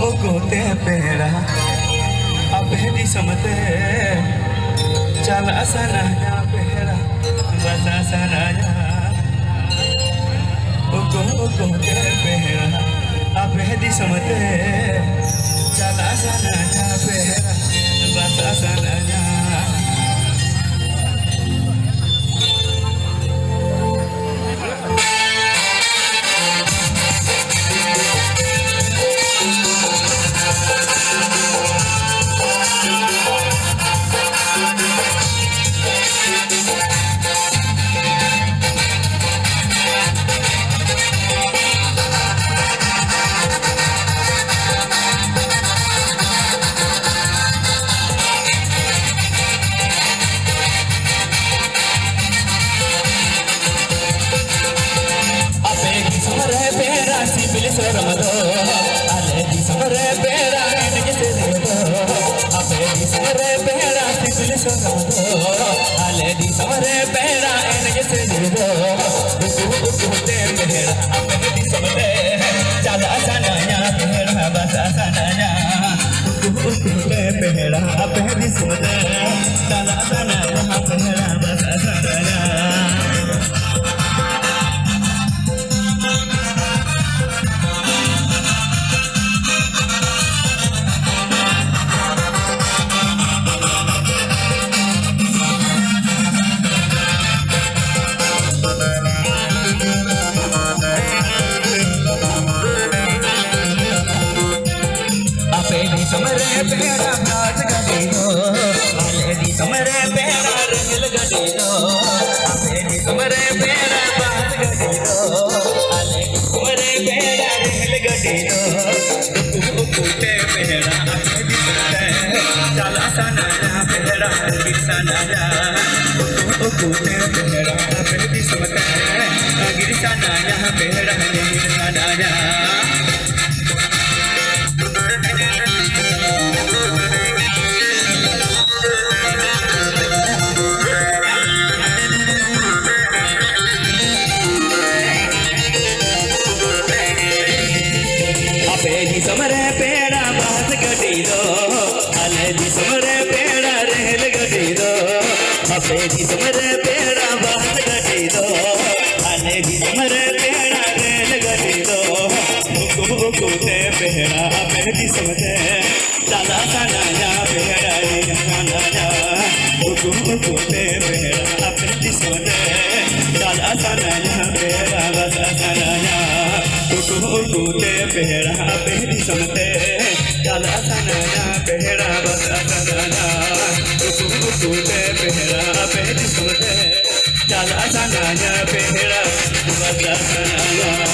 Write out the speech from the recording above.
गोते पेड़ा अबेदी समते चला सनाया पेड़ा बसा सनाया गोते पेड़ा अबेदी समते चला सनाया पेड़ा बसा Sanaya Ramado, ale di samare pera nige se ramado, ape di samare pera sipile so ramado, ale di samare pera nige se ramado, te pera ape di samare chala sananya pera basa sananya, te pera ape di samare chala sananya pera basa sananya. समरे पेड़ा बात गडीनो आले समरे पेड़ा रंगल गडीनो आले समरे पेड़ा बात गडीनो आले समरे पेड़ा रंगल गडीनो कुटे पेड़ा आले चला सनाया पेड़ा गिरसनाया कुटे पेड़ा आले समते गिरसनाया पेड़ा गिरसनाया समरे पेड़ा बात गडी दो आले दी समरे पेड़ा रहल गडी दो अबे दी समरे पेड़ा बात गडी दो आले दी समरे पेड़ा रहल गडी दो कुटे पेड़ा अबे दी समरे चला सनाया पेड़ा रे सनाया कुटे पेड़ा अबे दी समरे चला सनाया पेड़ा बसा सनाया कुटे पेड़ा अबेदी समते चला सनाया पेड़ा बसा सनाया कुटे पेड़ा अबेदी समते चला सनाया पेड़ा बसा सनाया